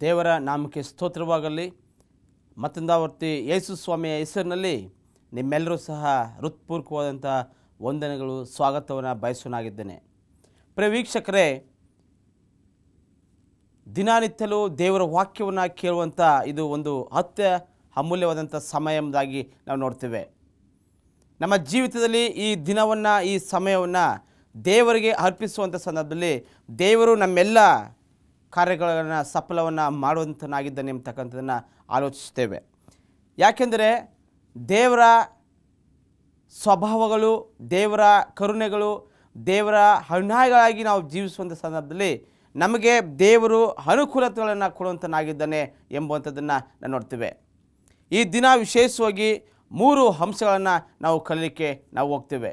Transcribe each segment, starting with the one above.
ದೇವರ ನಾಮಕ್ಕೆ ಸ್ತೋತ್ರವಾಗಲಿ. ಮತ್ತೊಂದಾವರ್ತಿ ಯೇಸು ಸ್ವಾಮಿಯ ಹೆಸರಿನಲ್ಲಿ ನಿಮ್ಮೆಲ್ಲರೂ ಸಹ ಹೃತ್ಪೂರ್ವಕವಾದಂಥ ವಂದನೆಗಳು, ಸ್ವಾಗತವನ್ನು ಬಯಸೋನಾಗಿದ್ದೇನೆ. ಪ್ರಿಯ ವೀಕ್ಷಕರೇ, ದಿನನಿತ್ಯಲೂ ದೇವರ ವಾಕ್ಯವನ್ನು ಕೇಳುವಂಥ ಇದು ಒಂದು ಅಮೂಲ್ಯವಾದಂಥ ಸಮಯ ಎಂಬುದಾಗಿ ನಾವು ನೋಡ್ತೇವೆ. ನಮ್ಮ ಜೀವಿತದಲ್ಲಿ ಈ ದಿನವನ್ನು, ಈ ಸಮಯವನ್ನು ದೇವರಿಗೆ ಅರ್ಪಿಸುವಂಥ ಸಂದರ್ಭದಲ್ಲಿ ದೇವರು ನಮ್ಮೆಲ್ಲ ಕಾರ್ಯಗಳನ್ನು ಸಫಲವನ್ನು ಮಾಡುವಂತನಾಗಿದ್ದಾನೆ ಎಂಬತಕ್ಕಂಥದ್ದನ್ನು ಆಲೋಚಿಸ್ತೇವೆ. ಯಾಕೆಂದರೆ ದೇವರ ಸ್ವಭಾವಗಳು, ದೇವರ ಕರುಣೆಗಳು, ದೇವರ ಅನ್ಯಾಯಗಳಾಗಿ ನಾವು ಜೀವಿಸುವಂಥ ಸಂದರ್ಭದಲ್ಲಿ ನಮಗೆ ದೇವರು ಅನುಕೂಲತೆಗಳನ್ನು ಕೊಡುವಂತನಾಗಿದ್ದಾನೆ ಎಂಬುವಂಥದ್ದನ್ನು ನಾವು ನೋಡ್ತೇವೆ. ಈ ದಿನ ವಿಶೇಷವಾಗಿ 3 ಅಂಶಗಳನ್ನು ನಾವು ಕಲಿಯಲಿಕ್ಕೆ ನಾವು ಹೋಗ್ತೇವೆ.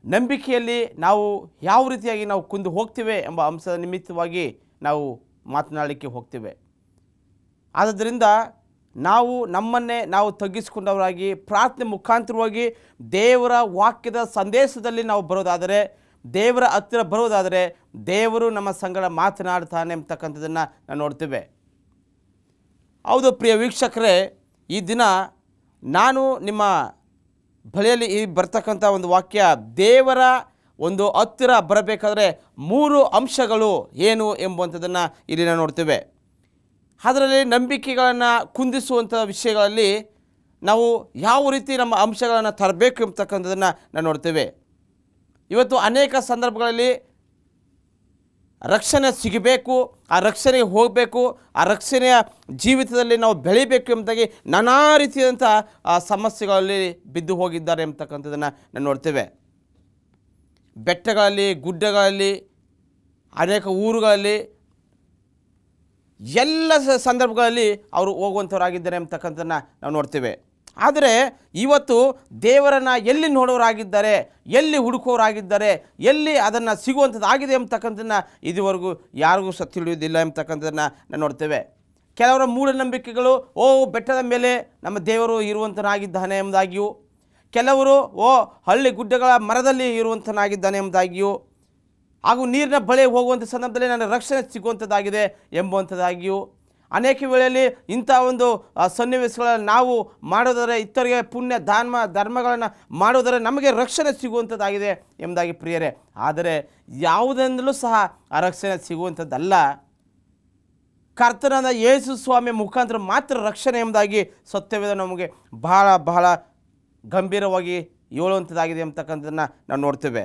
ನಂಬಿಕೆಯಲ್ಲಿ ನಾವು ಯಾವ ರೀತಿಯಾಗಿ ನಾವು ಕುಂದು ಹೋಗ್ತೇವೆ ಎಂಬ ಅಂಶದ ನಿಮಿತ್ತವಾಗಿ ನಾವು ಮಾತನಾಡಲಿಕ್ಕೆ ಹೋಗ್ತೇವೆ. ಆದ್ದರಿಂದ ನಾವು ನಮ್ಮನ್ನೇ ನಾವು ತಗ್ಗಿಸಿಕೊಂಡವರಾಗಿ ಪ್ರಾರ್ಥನೆ ಮುಖಾಂತರವಾಗಿ ದೇವರ ವಾಕ್ಯದ ಸಂದೇಶದಲ್ಲಿ ನಾವು ಬರೋದಾದರೆ, ದೇವರ ಹತ್ತಿರ ಬರೋದಾದರೆ ದೇವರು ನಮ್ಮ ಸಂಗಡ ಮಾತನಾಡ್ತಾನೆ ಎಂಬತಕ್ಕಂಥದ್ದನ್ನು ನಾವು ನೋಡ್ತೇವೆ. ಹೌದು ಪ್ರಿಯ ವೀಕ್ಷಕರೇ, ಈ ದಿನ ನಾನು ನಿಮ್ಮ ಬಳಿಯಲ್ಲಿ ಬರ್ತಕ್ಕಂಥ ಒಂದು ವಾಕ್ಯ, ದೇವರ ಒಂದು ಹತ್ತಿರ ಬರಬೇಕಾದ್ರೆ 3 ಅಂಶಗಳು ಏನು ಎಂಬುವಂಥದ್ದನ್ನು ಇಲ್ಲಿ ನಾವು ನೋಡ್ತೇವೆ. ಅದರಲ್ಲಿ ನಂಬಿಕೆಗಳನ್ನು ಕುಂದಿಸುವಂಥ ವಿಷಯಗಳಲ್ಲಿ ನಾವು ಯಾವ ರೀತಿ ನಮ್ಮ ಅಂಶಗಳನ್ನು ತರಬೇಕು ಎಂಬತಕ್ಕಂಥದ್ದನ್ನು ನಾವು ನೋಡ್ತೇವೆ. ಇವತ್ತು ಅನೇಕ ಸಂದರ್ಭಗಳಲ್ಲಿ ರಕ್ಷಣೆ ಸಿಗಬೇಕು, ಆ ರಕ್ಷಣೆಗೆ ಹೋಗಬೇಕು, ಆ ರಕ್ಷಣೆಯ ಜೀವಿತದಲ್ಲಿ ನಾವು ಬೆಳಿಬೇಕು ಎಂಬುದಾಗಿ ನಾನಾ ರೀತಿಯಾದಂಥ ಸಮಸ್ಯೆಗಳಲ್ಲಿ ಬಿದ್ದು ಹೋಗಿದ್ದಾರೆ ಎಂಬತಕ್ಕಂಥದ್ದನ್ನು ನಾವು ನೋಡ್ತೇವೆ. ಬೆಟ್ಟಗಳಲ್ಲಿ, ಗುಡ್ಡಗಳಲ್ಲಿ, ಅನೇಕ ಊರುಗಳಲ್ಲಿ, ಎಲ್ಲ ಸಂದರ್ಭಗಳಲ್ಲಿ ಅವರು ಹೋಗುವಂಥವರಾಗಿದ್ದಾರೆ ಎಂಬತಕ್ಕಂಥದ್ದನ್ನು ನಾವು ನೋಡ್ತೇವೆ. ಆದರೆ ಇವತ್ತು ದೇವರನ್ನು ಎಲ್ಲಿ ನೋಡೋರಾಗಿದ್ದಾರೆ, ಎಲ್ಲಿ ಹುಡುಕೋರಾಗಿದ್ದಾರೆ, ಎಲ್ಲಿ ಅದನ್ನು ಸಿಗುವಂಥದ್ದಾಗಿದೆ ಎಂಬತಕ್ಕಂಥದ್ದನ್ನು ಇದುವರೆಗೂ ಯಾರಿಗೂ ಸಹ ತಿಳಿಯುವುದಿಲ್ಲ ಎಂಬತಕ್ಕಂಥದ್ದನ್ನು ನಾವು ನೋಡ್ತೇವೆ. ಕೆಲವರ ಮೂಢನಂಬಿಕೆಗಳು, ಬೆಟ್ಟದ ಮೇಲೆ ನಮ್ಮ ದೇವರು ಇರುವಂತನಾಗಿದ್ದಾನೆ ಎಂಬುದಾಗಿಯೂ, ಕೆಲವರು ಹಳ್ಳಿ ಗುಡ್ಡಗಳ ಮರದಲ್ಲಿ ಇರುವಂತನಾಗಿದ್ದಾನೆ ಎಂಬುದಾಗಿಯೂ, ಹಾಗೂ ನೀರಿನ ಬಳಿ ಹೋಗುವಂಥ ಸಂದರ್ಭದಲ್ಲಿ ನನಗೆ ರಕ್ಷಣೆ ಸಿಗುವಂಥದ್ದಾಗಿದೆ ಎಂಬುವಂಥದ್ದಾಗಿಯೂ, ಅನೇಕ ವೇಳೆಯಲ್ಲಿ ಇಂಥ ಒಂದು ಸನ್ನಿವೇಶಗಳನ್ನು ನಾವು ಮಾಡೋದರೆ, ಇತರಿಗೆ ಪುಣ್ಯ ಧರ್ಮಗಳನ್ನು ಮಾಡೋದರೆ ನಮಗೆ ರಕ್ಷಣೆ ಸಿಗುವಂಥದ್ದಾಗಿದೆ ಎಂಬುದಾಗಿ ಪ್ರಿಯರೇ, ಆದರೆ ಯಾವುದರಿಂದಲೂ ಸಹ ಆ ರಕ್ಷಣೆ ಸಿಗುವಂಥದ್ದಲ್ಲ. ಕರ್ತನಾದ ಯೇಸು ಸ್ವಾಮಿಯ ಮುಖಾಂತರ ಮಾತ್ರ ರಕ್ಷಣೆ ಎಂಬುದಾಗಿ ಸತ್ಯವೇದ ನಮಗೆ ಬಹಳ ಬಹಳ ಗಂಭೀರವಾಗಿ ಹೇಳುವಂಥದ್ದಾಗಿದೆ ಎಂಬತಕ್ಕಂಥದ್ದನ್ನು ನಾವು ನೋಡ್ತೇವೆ.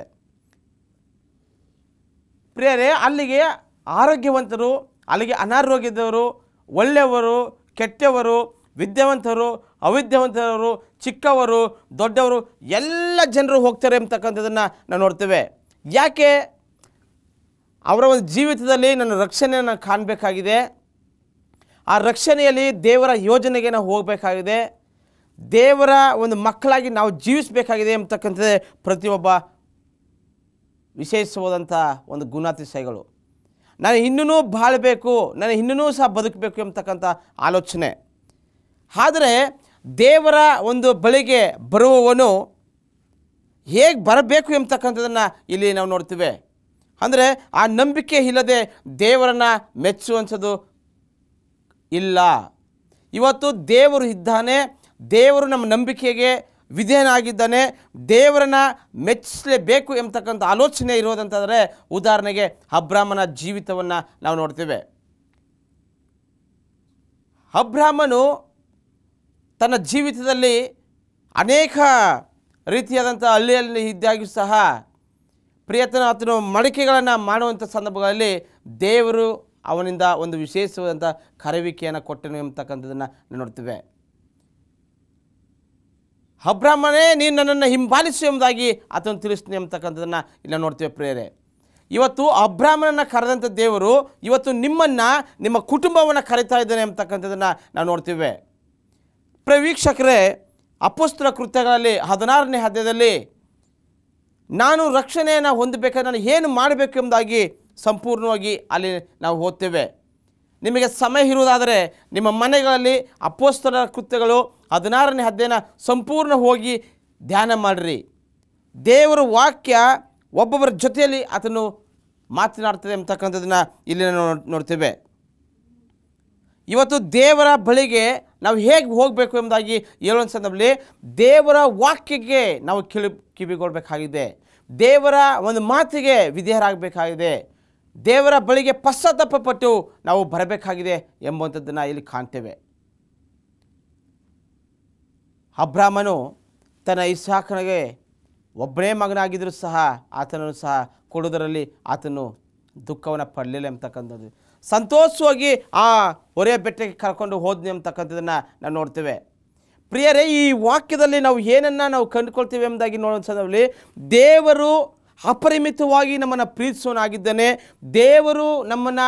ಪ್ರಿಯರೇ, ಅಲ್ಲಿಗೆ ಆರೋಗ್ಯವಂತರು, ಅಲ್ಲಿಗೆ ಅನಾರೋಗ್ಯದವರು, ಒಳ್ಳೆಯವರು, ಕೆಟ್ಟವರು, ವಿದ್ಯಾವಂತರು, ಅವಿದ್ಯಾವಂತರು, ಚಿಕ್ಕವರು, ದೊಡ್ಡವರು, ಎಲ್ಲ ಜನರು ಹೋಗ್ತಾರೆ ಎಂಬತಕ್ಕಂಥದ್ದನ್ನು ನಾವು ನೋಡ್ತೇವೆ. ಯಾಕೆ? ಅವರ ಒಂದು ಜೀವಿತದಲ್ಲಿ ನನ್ನ ರಕ್ಷಣೆಯನ್ನು ಕಾಣಬೇಕಾಗಿದೆ, ಆ ರಕ್ಷಣೆಯಲ್ಲಿ ದೇವರ ಯೋಜನೆಗೆ ನಾವು ಹೋಗಬೇಕಾಗಿದೆ, ದೇವರ ಒಂದು ಮಕ್ಕಳಾಗಿ ನಾವು ಜೀವಿಸಬೇಕಾಗಿದೆ ಎಂಬತಕ್ಕಂಥದ್ದೇ ಪ್ರತಿಯೊಬ್ಬ ವಿಶೇಷವಾದಂಥ ಒಂದು ಗುಣಾತಿಶಯಗಳು. ನಾನು ಇನ್ನೂ ಬಾಳಬೇಕು, ನಾನು ಇನ್ನೂ ಸಹ ಬದುಕಬೇಕು ಎಂಬತಕ್ಕಂಥ ಆಲೋಚನೆ. ಆದರೆ ದೇವರ ಒಂದು ಬಳಿಗೆ ಬರುವವನು ಹೇಗೆ ಬರಬೇಕು ಎಂಬತಕ್ಕಂಥದ್ದನ್ನು ಇಲ್ಲಿ ನಾವು ನೋಡ್ತೀವಿ. ಅಂದರೆ ಆ ನಂಬಿಕೆ ಇಲ್ಲದೆ ದೇವರನ್ನು ಮೆಚ್ಚುವಂಥದ್ದು ಇಲ್ಲ. ಇವತ್ತು ದೇವರು ಇದ್ದಾನೆ, ದೇವರು ನಮ್ಮ ನಂಬಿಕೆಗೆ ವಿಧೇಯನಾಗಿದ್ದಾನೆ, ದೇವರನ್ನು ಮೆಚ್ಚಿಸಲೇಬೇಕು ಎಂಬತಕ್ಕಂಥ ಆಲೋಚನೆ ಇರೋದಂತಾದರೆ, ಉದಾಹರಣೆಗೆ ಅಬ್ರಾಮನ ಜೀವಿತವನ್ನು ನಾವು ನೋಡ್ತೇವೆ. ಅಬ್ರಾಮನು ತನ್ನ ಜೀವಿತದಲ್ಲಿ ಅನೇಕ ರೀತಿಯಾದಂಥ ಹಳ್ಳಿಯಲ್ಲಿ ಇದ್ದಾಗಿಯೂ ಸಹ ಆತನು ಮಡಿಕೆಗಳನ್ನು ಮಾಡುವಂಥ ಸಂದರ್ಭಗಳಲ್ಲಿ ದೇವರು ಅವನಿಂದ ಒಂದು ವಿಶೇಷವಾದಂಥ ಕರೆವಿಕೆಯನ್ನು ಕೊಟ್ಟನು ಎಂಬತಕ್ಕಂಥದ್ದನ್ನು ನೋಡ್ತೇವೆ. ಅಬ್ರಾಮನೇ, ನೀನು ನನ್ನನ್ನು ಹಿಂಬಾಲಿಸು ಎಂಬುದಾಗಿ ಆತನು ತಿಳಿಸ್ತೀನಿ ಎಂಬತಕ್ಕಂಥದ್ದನ್ನು ಇಲ್ಲಿ ನೋಡ್ತೇವೆ. ಪ್ರಿಯರೇ, ಇವತ್ತು ಅಬ್ರಾಮನನ್ನು ಕರೆದಂಥ ದೇವರು ಇವತ್ತು ನಿಮ್ಮನ್ನು, ನಿಮ್ಮ ಕುಟುಂಬವನ್ನು ಕರೀತಾ ಇದ್ದಾನೆ ಎಂಬತಕ್ಕಂಥದ್ದನ್ನು ನಾವು ನೋಡ್ತೇವೆ. ಪ್ರಿಯ ವೀಕ್ಷಕರೇ, ಅಪೊಸ್ತಲ ಕೃತ್ಯಗಳಲ್ಲಿ 16ನೇ ಅಧ್ಯಾಯದಲ್ಲಿ ನಾನು ರಕ್ಷಣೆಯನ್ನು ಹೊಂದಬೇಕಾದ್ರೆ ನಾನು ಏನು ಮಾಡಬೇಕು ಎಂಬುದಾಗಿ ಸಂಪೂರ್ಣವಾಗಿ ಅಲ್ಲಿ ನಾವು ಓದ್ತೇವೆ. ನಿಮಗೆ ಸಮಯ ಇರುವುದಾದರೆ ನಿಮ್ಮ ಮನೆಗಳಲ್ಲಿ ಅಪೊಸ್ತಲರ ಕೃತ್ಯಗಳು 16ನೇ ಅಧ್ಯಾಯನ ಸಂಪೂರ್ಣ ಹೋಗಿ ಧ್ಯಾನ ಮಾಡಿರಿ. ದೇವರ ವಾಕ್ಯ ಒಬ್ಬೊಬ್ಬರ ಜೊತೆಯಲ್ಲಿ ಆತನು ಮಾತನಾಡ್ತದೆ ಅಂತಕ್ಕಂಥದ್ದನ್ನು ಇಲ್ಲಿ ನೋಡ್ತೇವೆ. ಇವತ್ತು ದೇವರ ಬಳಿಗೆ ನಾವು ಹೇಗೆ ಹೋಗಬೇಕು ಎಂಬುದಾಗಿ ಹೇಳುವ ಸಂದರ್ಭದಲ್ಲಿ ದೇವರ ವಾಕ್ಯಕ್ಕೆ ನಾವು ಕಿವಿಗೊಡಬೇಕಾಗಿದೆ. ದೇವರ ಒಂದು ಮಾತಿಗೆ ವಿಧೇಯರಾಗಬೇಕಾಗಿದೆ. ದೇವರ ಬಳಿಗೆ ಪಶ್ಚಾತ್ತಾಪಪಟ್ಟು ನಾವು ಬರಬೇಕಾಗಿದೆ ಎಂಬುವಂಥದ್ದನ್ನು ಇಲ್ಲಿ ಕಾಣ್ತೇವೆ. ಅಬ್ರಾಮನು ತನ್ನ ಇಸಾಕನಿಗೆ ಒಬ್ಬನೇ ಮಗನಾಗಿದ್ದರೂ ಸಹ ಆತನನ್ನು ಸಹ ಕೊಡುವುದರಲ್ಲಿ ಆತನು ದುಃಖವನ್ನು ಪಡಲಿಲ್ಲ ಎಂಬತಕ್ಕಂಥದ್ದು. ಸಂತೋಷವಾಗಿ ಆ ಹೊರೆ ಬೆಟ್ಟಕ್ಕೆ ಕರ್ಕೊಂಡು ಹೋದ್ನಿ ಎಂಬತಕ್ಕಂಥದ್ದನ್ನು ನಾವು ನೋಡ್ತೇವೆ. ಪ್ರಿಯರೇ, ಈ ವಾಕ್ಯದಲ್ಲಿ ನಾವು ಏನನ್ನು ನಾವು ಕಂಡುಕೊಳ್ತೇವೆ ಎಂಬುದಾಗಿ ನೋಡೋ ಸಂದರ್ಭದಲ್ಲಿ ದೇವರು ಅಪರಿಮಿತವಾಗಿ ನಮ್ಮನ್ನು ಪ್ರೀತಿಸೋನಾಗಿದ್ದಾನೆ. ದೇವರು ನಮ್ಮನ್ನು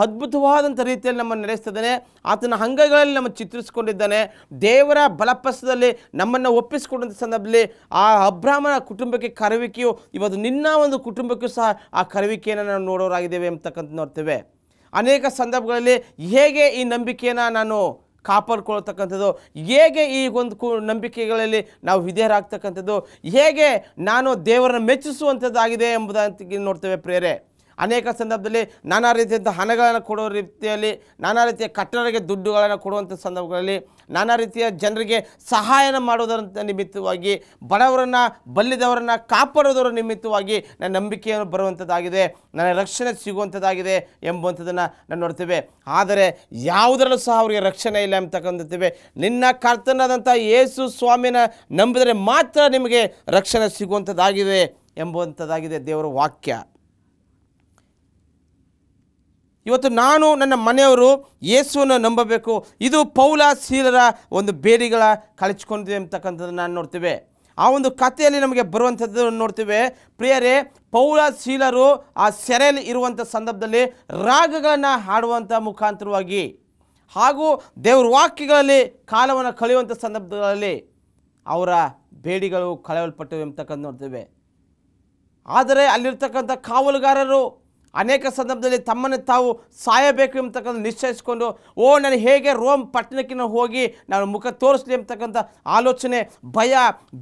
ಅದ್ಭುತವಾದಂಥ ರೀತಿಯಲ್ಲಿ ನಮ್ಮನ್ನು ನಡೆಸ್ತಿದ್ದಾನೆ. ಆತನ ಅಂಗಗಳಲ್ಲಿ ನಮ್ಮನ್ನು ಚಿತ್ರಿಸಿಕೊಂಡಿದ್ದಾನೆ. ದೇವರ ಬಲಪಸ್ಸದಲ್ಲಿ ನಮ್ಮನ್ನು ಒಪ್ಪಿಸಿಕೊಂಡಂಥ ಸಂದರ್ಭದಲ್ಲಿ ಆ ಅಬ್ರಾಮನ ಕುಟುಂಬಕ್ಕೆ ಕರೆಯುವಿಕೆಯು ಇವತ್ತು ನಿನ್ನ ಒಂದು ಕುಟುಂಬಕ್ಕೂ ಸಹ ಆ ಕರೆಯುವಿಕೆಯನ್ನು ನಾವು ನೋಡೋರಾಗಿದ್ದೇವೆ ಅಂತಕ್ಕಂಥ ನೋಡ್ತೇವೆ. ಅನೇಕ ಸಂದರ್ಭಗಳಲ್ಲಿ ಹೇಗೆ ಈ ನಂಬಿಕೆಯನ್ನು ನಾನು ಕಾಪಾಡಿಕೊಳ್ಳತಕ್ಕಂಥದ್ದು, ಹೇಗೆ ಈ ಒಂದು ನಂಬಿಕೆಗಳಲ್ಲಿ ನಾವು ವಿಧೇಯರಾಗ್ತಕ್ಕಂಥದ್ದು, ಹೇಗೆ ನಾನು ದೇವರನ್ನು ಮೆಚ್ಚಿಸುವಂಥದ್ದಾಗಿದೆ ಎಂಬುದಾಗಿ ನೋಡ್ತೇವೆ. ಪ್ರಿಯರೇ, ಅನೇಕ ಸಂದರ್ಭದಲ್ಲಿ ನಾನಾ ರೀತಿಯಂಥ ಹಣಗಳನ್ನು ಕೊಡೋ ರೀತಿಯಲ್ಲಿ, ನಾನಾ ರೀತಿಯ ಕಟ್ಟಡಕ್ಕೆ ದುಡ್ಡುಗಳನ್ನು ಕೊಡುವಂಥ ಸಂದರ್ಭಗಳಲ್ಲಿ, ನಾನಾ ರೀತಿಯ ಜನರಿಗೆ ಸಹಾಯನ ಮಾಡೋದರ ನಿಮಿತ್ತವಾಗಿ, ಬಡವರನ್ನು ಬಲ್ಲಿದವರನ್ನು ಕಾಪಾಡೋದರ ನಿಮಿತ್ತವಾಗಿ ನನ್ನ ನಂಬಿಕೆಯನ್ನು ಬರುವಂಥದ್ದಾಗಿದೆ, ನನ್ನ ರಕ್ಷಣೆ ಸಿಗುವಂಥದ್ದಾಗಿದೆ ಎಂಬುವಂಥದ್ದನ್ನು ನಾನು ನೋಡ್ತೇವೆ. ಆದರೆ ಯಾವುದರಲ್ಲೂ ಸಹ ಅವರಿಗೆ ರಕ್ಷಣೆ ಇಲ್ಲ ಎಂಬತಕ್ಕಂಥದ್ದೇವೆ. ನಿನ್ನ ಕರ್ತನಾದಂಥ ಯೇಸು ಸ್ವಾಮಿನ ನಂಬಿದರೆ ಮಾತ್ರ ನಿಮಗೆ ರಕ್ಷಣೆ ಸಿಗುವಂಥದ್ದಾಗಿದೆ ಎಂಬುವಂಥದ್ದಾಗಿದೆ ದೇವರ ವಾಕ್ಯ. ಇವತ್ತು ನಾನು ನನ್ನ ಮನೆಯವರು ಯೇಸುವನ್ನು ನಂಬಬೇಕು. ಇದು ಪೌಲ ಸೀಲರ ಒಂದು ಬೇಡಿಗಳ ಕಳಚಿಕೊಂಡಿದೆ ಅಂತಕ್ಕಂಥದ್ದನ್ನು ನಾನು ನೋಡ್ತೇವೆ. ಆ ಒಂದು ಕಥೆಯಲ್ಲಿ ನಮಗೆ ಬರುವಂಥದ್ದನ್ನು ನೋಡ್ತೇವೆ. ಪ್ರಿಯರೇ, ಪೌಲ ಸೀಲರು ಆ ಸೆರೆಯಲ್ಲಿ ಇರುವಂಥ ಸಂದರ್ಭದಲ್ಲಿ ರಾಗಗಳನ್ನು ಹಾಡುವಂಥ ಮುಖಾಂತರವಾಗಿ ಹಾಗೂ ದೇವರ ವಾಕ್ಯಗಳಲ್ಲಿ ಕಾಲವನ್ನು ಕಳೆಯುವಂಥ ಸಂದರ್ಭಗಳಲ್ಲಿ ಅವರ ಬೇಡಿಗಳು ಕಳೆಯಲ್ಪಟ್ಟವು ಎಂಬತಕ್ಕಂಥ ನೋಡ್ತೇವೆ. ಆದರೆ ಅಲ್ಲಿರ್ತಕ್ಕಂಥ ಕಾವಲುಗಾರರು ಅನೇಕ ಸಂದರ್ಭದಲ್ಲಿ ತಮ್ಮನ್ನು ತಾವು ಸಾಯಬೇಕು ಎಂಬತಕ್ಕಂಥ ನಿಶ್ಚಯಿಸಿಕೊಂಡು, ನಾನು ಹೇಗೆ ರೋಮ್ ಪಟ್ಟಣಕ್ಕೆ ಹೋಗಿ ನಾನು ಮುಖ ತೋರಿಸಲಿ ಎಂಬತಕ್ಕಂಥ ಆಲೋಚನೆ, ಭಯ,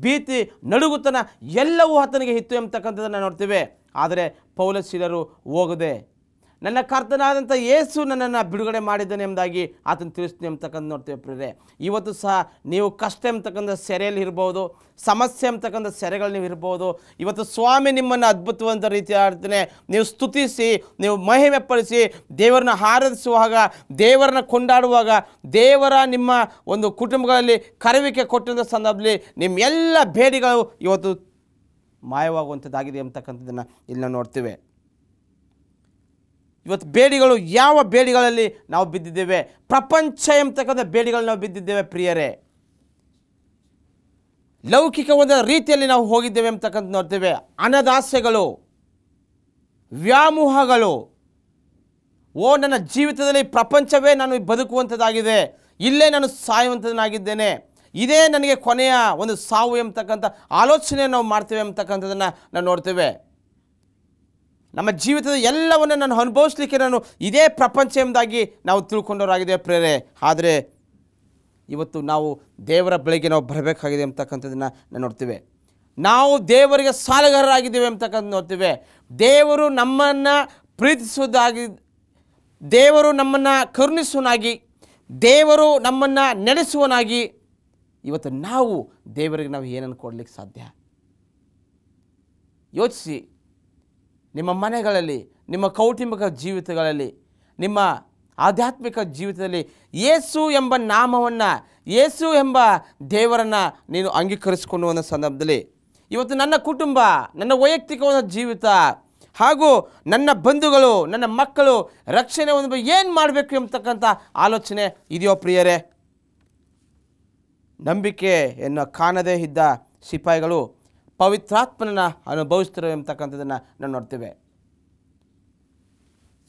ಭೀತಿ, ನಡುಗುತನ ಎಲ್ಲವೂ ಆತನಿಗೆ ಇತ್ತು ಎಂಬತಕ್ಕಂಥದ್ದನ್ನು ನೋಡ್ತೇವೆ. ಆದರೆ ಪೌಲ ಸೀಲರು ಹೋಗದೆ ನನ್ನ ಕರ್ತನಾದಂಥ ಯೇಸು ನನ್ನನ್ನು ಬಿಡುಗಡೆ ಮಾಡಿದ್ದಾನೆ ಎಂಬುದಾಗಿ ಆತನು ತಿಳಿಸ್ತೀನಿ ಎಂಬತಕ್ಕಂಥ ನೋಡ್ತೇವೆ. ಪ್ರಿಯರೇ, ಇವತ್ತು ಸಹ ನೀವು ಕಷ್ಟ ಎಂಬತಕ್ಕಂಥ ಸೆರೆಯಲ್ಲಿ ಇರ್ಬೋದು, ಸಮಸ್ಯೆ ಎಂಬತಕ್ಕಂಥ ಸೆರೆಗಳು ನೀವು ಇರ್ಬೋದು. ಇವತ್ತು ಸ್ವಾಮಿ ನಿಮ್ಮನ್ನು ಅದ್ಭುತವಾದ ರೀತಿ ಆಡ್ತಾನೆ. ನೀವು ಸ್ತುತಿಸಿ, ನೀವು ಮಹಿಮೆ ಪಡಿಸಿ, ದೇವರನ್ನ ಆರಾಧಿಸುವಾಗ, ದೇವರನ್ನ ಕೊಂಡಾಡುವಾಗ, ದೇವರ ನಿಮ್ಮ ಒಂದು ಕುಟುಂಬಗಳಲ್ಲಿ ಕರೆಯುವಿಕೆ ಕೊಟ್ಟಂಥ ಸಂದರ್ಭದಲ್ಲಿ ನಿಮ್ಮ ಎಲ್ಲ ಬೇಡಿಗಳು ಇವತ್ತು ಮಾಯವಾಗುವಂಥದ್ದಾಗಿದೆ ಎಂಬತಕ್ಕಂಥದ್ದನ್ನು ಇಲ್ಲಿ ನಾವು ನೋಡ್ತೇವೆ. ಇವತ್ತು ಬೇಡಿಗಳು ಯಾವ ಬೇಡಿಗಳಲ್ಲಿ ನಾವು ಬಿದ್ದಿದ್ದೇವೆ? ಪ್ರಪಂಚ ಎಂಬತಕ್ಕಂಥ ಬೇಡಿಗಳು ನಾವು ಬಿದ್ದಿದ್ದೇವೆ. ಪ್ರಿಯರೇ, ಲೌಕಿಕ ಒಂದು ರೀತಿಯಲ್ಲಿ ನಾವು ಹೋಗಿದ್ದೇವೆ ಎಂಬತಕ್ಕಂಥ ನೋಡ್ತೇವೆ. ಅನದಾಸೆಗಳು, ವ್ಯಾಮೋಹಗಳು, ನನ್ನ ಜೀವಿತದಲ್ಲಿ ಪ್ರಪಂಚವೇ ನಾನು ಬದುಕುವಂಥದ್ದಾಗಿದೆ, ಇಲ್ಲೇ ನಾನು ಸಾಯುವಂಥದ್ದಾಗಿದ್ದೇನೆ, ಇದೇ ನನಗೆ ಕೊನೆಯ ಒಂದು ಸಾವು ಎಂಬತಕ್ಕಂಥ ಆಲೋಚನೆ ನಾವು ಮಾಡ್ತೇವೆ ಎಂಬತಕ್ಕಂಥದ್ದನ್ನು ನಾವು ನೋಡ್ತೇವೆ. ನಮ್ಮ ಜೀವಿತದ ಎಲ್ಲವನ್ನು ನಾನು ಅನುಭವಿಸಲಿಕ್ಕೆ ನಾನು ಇದೇ ಪ್ರಪಂಚ ಎಂಬುದಾಗಿ ನಾವು ತಿಳ್ಕೊಂಡವರಾಗಿದ್ದೇವೆ. ಪ್ರೇರೆ, ಆದರೆ ಇವತ್ತು ನಾವು ದೇವರ ಬಳಿಗೆ ನಾವು ಬರಬೇಕಾಗಿದೆ ಎಂಬತಕ್ಕಂಥದ್ದನ್ನು ನಾವು ನೋಡ್ತೇವೆ. ನಾವು ದೇವರಿಗೆ ಸಾಲಗಾರರಾಗಿದ್ದೇವೆ ಎಂಬತಕ್ಕಂಥ ನೋಡ್ತೇವೆ. ದೇವರು ನಮ್ಮನ್ನು ಪ್ರೀತಿಸುವುದಾಗಿ, ದೇವರು ನಮ್ಮನ್ನು ಕರುಣಿಸುವನಾಗಿ, ದೇವರು ನಮ್ಮನ್ನು ನಡೆಸುವನಾಗಿ, ಇವತ್ತು ನಾವು ದೇವರಿಗೆ ನಾವು ಏನನ್ನು ಕೊಡಲಿಕ್ಕೆ ಸಾಧ್ಯ? ಯೋಚಿಸಿ. ನಿಮ್ಮ ಮನೆಗಳಲ್ಲಿ, ನಿಮ್ಮ ಕೌಟುಂಬಿಕ ಜೀವಿತಗಳಲ್ಲಿ, ನಿಮ್ಮ ಆಧ್ಯಾತ್ಮಿಕ ಜೀವಿತದಲ್ಲಿ ಯೇಸು ಎಂಬ ನಾಮವನ್ನು, ಯೇಸು ಎಂಬ ದೇವರನ್ನು ನೀನು ಅಂಗೀಕರಿಸಿಕೊಂಡು ಒಂದು ಸಂದರ್ಭದಲ್ಲಿ ಇವತ್ತು ನನ್ನ ಕುಟುಂಬ, ನನ್ನ ವೈಯಕ್ತಿಕವಾದ ಜೀವಿತ ಹಾಗೂ ನನ್ನ ಬಂಧುಗಳು, ನನ್ನ ಮಕ್ಕಳು ರಕ್ಷಣೆ ಒಂದು ಏನು ಮಾಡಬೇಕು ಎಂಬತಕ್ಕಂಥ ಆಲೋಚನೆ ಇದೆಯೋ ಪ್ರಿಯರೇ? ನಂಬಿಕೆಯನ್ನು ಕಾಣದೇ ಇದ್ದ ಸಿಪಾಯಿಗಳು ಪವಿತ್ರಾತ್ಮನನ್ನು ಅನುಭವಿಸ್ತಾರೆ ಎಂಬತಕ್ಕಂಥದ್ದನ್ನು ನಾವು ನೋಡ್ತೇವೆ.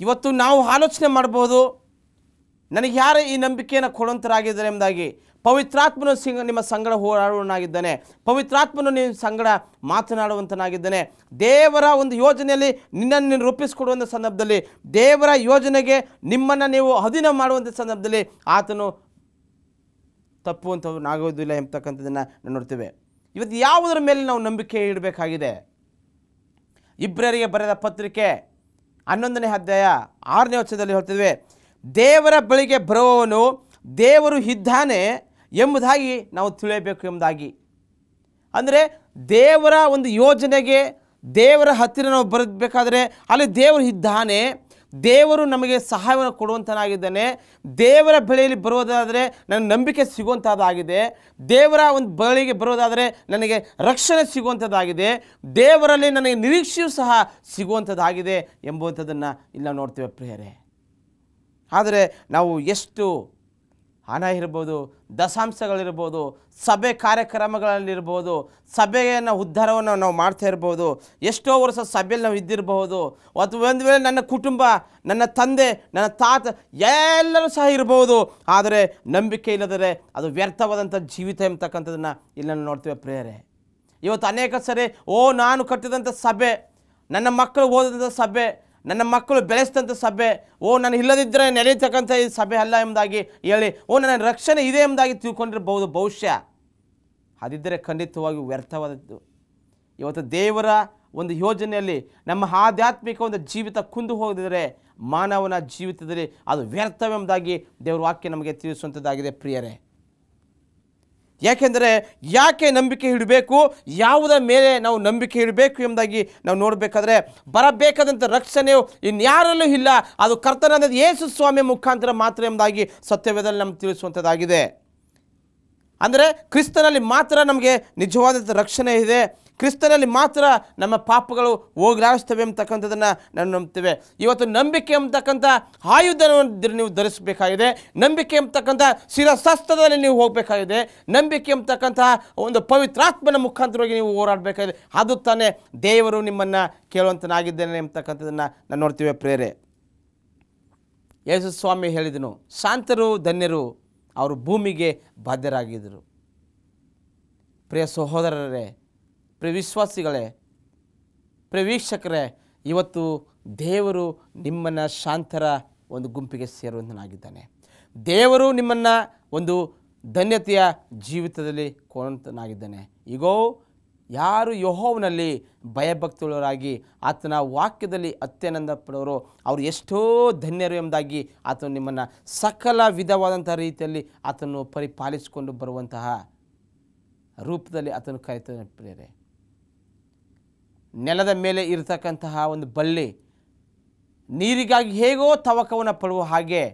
ಇವತ್ತು ನಾವು ಆಲೋಚನೆ ಮಾಡ್ಬೋದು, ನನಗೆ ಯಾರೇ ಈ ನಂಬಿಕೆಯನ್ನು ಕೊಡುವಂಥರಾಗಿದ್ದಾರೆ ಎಂಬುದಾಗಿ. ಪವಿತ್ರಾತ್ಮನು ನಿಮ್ಮ ಸಂಗಡ ಹೋರಾಡುವನಾಗಿದ್ದಾನೆ, ಪವಿತ್ರಾತ್ಮನು ನಿಮ್ಮ ಸಂಗಡ ಮಾತನಾಡುವಂತನಾಗಿದ್ದಾನೆ. ದೇವರ ಒಂದು ಯೋಜನೆಯಲ್ಲಿ ನಿನ್ನನ್ನು ನೀನು ರೂಪಿಸಿಕೊಡುವಂಥ ಸಂದರ್ಭದಲ್ಲಿ, ದೇವರ ಯೋಜನೆಗೆ ನಿಮ್ಮನ್ನು ನೀವು ಅಧೀನ ಮಾಡುವಂಥ ಸಂದರ್ಭದಲ್ಲಿ ಆತನು ತಪ್ಪುವಂಥವನಾಗೋದಿಲ್ಲ ಎಂಬತಕ್ಕಂಥದ್ದನ್ನು ನಾವು ನೋಡ್ತೇವೆ. ಇವತ್ತು ಯಾವುದರ ಮೇಲೆ ನಾವು ನಂಬಿಕೆ ಇಡಬೇಕಾಗಿದೆ? ಇಬ್ರಿಯರಿಗೆ ಬರೆದ ಪತ್ರಿಕೆ 11ನೇ ಅಧ್ಯಾಯ 6ನೇ ವಚನದಲ್ಲಿ ಹೇಳ್ತಿದ್ವಿ, ದೇವರ ಬಳಿಗೆ ಬರುವವನು ದೇವರು ಇದ್ದಾನೆ ಎಂಬುದಾಗಿ ನಾವು ತಿಳಿಯಬೇಕು ಎಂಬುದಾಗಿ. ಅಂದರೆ ದೇವರ ಒಂದು ಯೋಜನೆಗೆ ದೇವರ ಹತ್ತಿರ ನಾವು ಬರಬೇಕಾದ್ರೆ ಅಲ್ಲಿ ದೇವರು ಇದ್ದಾನೆ, ದೇವರು ನಮಗೆ ಸಹಾಯವನ್ನು ಕೊಡುವಂತನಾಗಿದ್ದಾನೆ. ದೇವರ ಬಳಿಯಲ್ಲಿ ಬರೋದಾದರೆ ನನಗೆ ನಂಬಿಕೆ ಸಿಗುವಂಥದ್ದಾಗಿದೆ, ದೇವರ ಒಂದು ಬಳಿಗೆ ಬರೋದಾದರೆ ನನಗೆ ರಕ್ಷಣೆ ಸಿಗುವಂಥದ್ದಾಗಿದೆ, ದೇವರಲ್ಲಿ ನನಗೆ ನಿರೀಕ್ಷೆಯೂ ಸಹ ಸಿಗುವಂಥದ್ದಾಗಿದೆ ಎಂಬುವಂಥದ್ದನ್ನು ಇಲ್ಲಿ ನಾವು ನೋಡ್ತೇವೆ ಪ್ರಿಯರೇ. ಆದರೆ ನಾವು ಎಷ್ಟು ಹಣ ಇರ್ಬೋದು, ದಶಾಂಶಗಳಿರ್ಬೋದು, ಸಭೆ ಕಾರ್ಯಕ್ರಮಗಳಲ್ಲಿರ್ಬೋದು, ಸಭೆಯನ್ನು ಉದ್ಧಾರವನ್ನು ನಾವು ಮಾಡ್ತಾ ಇರ್ಬೋದು, ಎಷ್ಟೋ ವರ್ಷ ಸಭೆಯಲ್ಲಿ ನಾವು ಇದ್ದಿರಬಹುದು, ಅಥವಾ ಒಂದು ವೇಳೆ ನನ್ನ ಕುಟುಂಬ, ನನ್ನ ತಂದೆ, ನನ್ನ ತಾತ ಎಲ್ಲರೂ ಸಹ ಇರ್ಬೋದು. ಆದರೆ ನಂಬಿಕೆ ಇಲ್ಲದರೆ ಅದು ವ್ಯರ್ಥವಾದಂಥ ಜೀವಿತ ಎಂಬತಕ್ಕಂಥದ್ದನ್ನು ಇಲ್ಲಿ ನಾವು ನೋಡ್ತೇವೆ ಪ್ರಿಯರೇ. ಇವತ್ತು ಅನೇಕ ಸರಿ ನಾನು ಕಟ್ಟಿದಂಥ ಸಭೆ, ನನ್ನ ಮಕ್ಕಳು ಓದಿದಂಥ ಸಭೆ, ನನ್ನ ಮಕ್ಕಳು ಬೆಳೆಸಿದಂಥ ಸಭೆ, ನಾನು ಇಲ್ಲದಿದ್ದರೆ ನಡೆಯತಕ್ಕಂಥ ಈ ಸಭೆ ಅಲ್ಲ ಎಂಬುದಾಗಿ ಹೇಳಿ ನನ್ನ ರಕ್ಷಣೆ ಇದೆ ಎಂಬುದಾಗಿ ತಿಳ್ಕೊಂಡಿರಬಹುದು ಬಹುಶಃ. ಅದಿದ್ದರೆ ಖಂಡಿತವಾಗಿ ವ್ಯರ್ಥವಾದದ್ದು. ಇವತ್ತು ದೇವರ ಒಂದು ಯೋಜನೆಯಲ್ಲಿ ನಮ್ಮ ಆಧ್ಯಾತ್ಮಿಕ ಒಂದು ಜೀವಿತ ಕುಂದು ಹೋಗಿದರೆ ಮಾನವನ ಜೀವಿತದಲ್ಲಿ ಅದು ವ್ಯರ್ಥವೆಂಬುದಾಗಿ ದೇವರ ವಾಕ್ಯ ನಮಗೆ ತಿಳಿಸುವಂಥದ್ದಾಗಿದೆ ಪ್ರಿಯರೇ. ಯಾಕೆಂದರೆ ಯಾಕೆ ನಂಬಿಕೆ ಇಡಬೇಕು, ಯಾವುದರ ಮೇಲೆ ನಾವು ನಂಬಿಕೆ ಇಡಬೇಕು ಎಂಬುದಾಗಿ ನಾವು ನೋಡಬೇಕಾದ್ರೆ ಬರಬೇಕಾದಂಥ ರಕ್ಷಣೆಯು ಇನ್ಯಾರಲ್ಲೂ ಇಲ್ಲ, ಅದು ಕರ್ತನಾದ ಯೇಸು ಸ್ವಾಮಿಯ ಮುಖಾಂತರ ಮಾತ್ರ ಎಂಬುದಾಗಿ ಸತ್ಯವೇದದಲ್ಲಿ ನಮ್ಗೆ ತಿಳಿಸುವಂಥದ್ದಾಗಿದೆ. ಅಂದರೆ ಕ್ರಿಸ್ತನಲ್ಲಿ ಮಾತ್ರ ನಮಗೆ ನಿಜವಾದಂಥ ರಕ್ಷಣೆ ಇದೆ, ಕ್ರಿಸ್ತನಲ್ಲಿ ಮಾತ್ರ ನಮ್ಮ ಪಾಪಗಳು ಹೋಗಲಾಡಿಸ್ತವೆ ಎಂಬತಕ್ಕಂಥದ್ದನ್ನು ನಾವು ನಂಬ್ತೇವೆ. ಇವತ್ತು ನಂಬಿಕೆ ಎಂಬತಕ್ಕಂಥ ಆಯುಧವನ್ನು ನೀವು ಧರಿಸಬೇಕಾಗಿದೆ, ನಂಬಿಕೆ ಎಂಬತಕ್ಕಂಥ ಶಿರಶಸ್ತ್ರದಲ್ಲಿ ನೀವು ಹೋಗಬೇಕಾಗಿದೆ, ನಂಬಿಕೆ ಎಂಬತಕ್ಕಂಥ ಒಂದು ಪವಿತ್ರಾತ್ಮನ ಮುಖಾಂತರವಾಗಿ ನೀವು ಹೋರಾಡಬೇಕಾಗಿದೆ. ಅದು ತಾನೇ ದೇವರು ನಿಮ್ಮನ್ನು ಕೇಳುವಂತನಾಗಿದ್ದೇನೆ ಎಂಬತಕ್ಕಂಥದ್ದನ್ನು ನಾವು ನೋಡ್ತೀವಿ ಪ್ರೇರೆ. ಯೇಸು ಸ್ವಾಮಿ ಹೇಳಿದನು, ಶಾಂತರು ಧನ್ಯರು, ಅವರು ಭೂಮಿಗೆ ಬಾಧ್ಯರಾಗಿದ್ದರು. ಪ್ರಿಯ ಸಹೋದರರೇ, ಪ್ರಿಯ ವಿಶ್ವಾಸಿಗಳೇ, ಪ್ರಿಯ ವೀಕ್ಷಕರೇ, ಇವತ್ತು ದೇವರು ನಿಮ್ಮನ್ನು ಶಾಂತರ ಒಂದು ಗುಂಪಿಗೆ ಸೇರುವಂತನಾಗಿದ್ದಾನೆ. ದೇವರು ನಿಮ್ಮನ್ನು ಒಂದು ಧನ್ಯತೆಯ ಜೀವಿತದಲ್ಲಿ ಕೊಡುವಂತನಾಗಿದ್ದಾನೆ. ಈಗೋ ಯಾರು ಯೆಹೋವನಲ್ಲಿ ಭಯಭಕ್ತಿಯುಳ್ಳವರಾಗಿ ಆತನ ವಾಕ್ಯದಲ್ಲಿ ಅತ್ಯಾನಂದ ಪಡೋರು ಅವರು ಎಷ್ಟೋ ಧನ್ಯರು ಎಂಬುದಾಗಿ ಆತನು ನಿಮ್ಮನ್ನು ಸಕಲ ವಿಧವಾದಂಥ ರೀತಿಯಲ್ಲಿ ಆತನು ಪರಿಪಾಲಿಸಿಕೊಂಡು ಬರುವಂತಹ ರೂಪದಲ್ಲಿ ಆತನು ಕರೆಯುತ್ತಾನೆ ಪ್ರಿಯರೇ. ನೆಲದ ಮೇಲೆ ಇರತಕ್ಕಂತಹ ಒಂದು ಬಳ್ಳಿ ನೀರಿಗಾಗಿ ಹೇಗೋ ತವಕವನ್ನು ಪಡುವ ಹಾಗೆ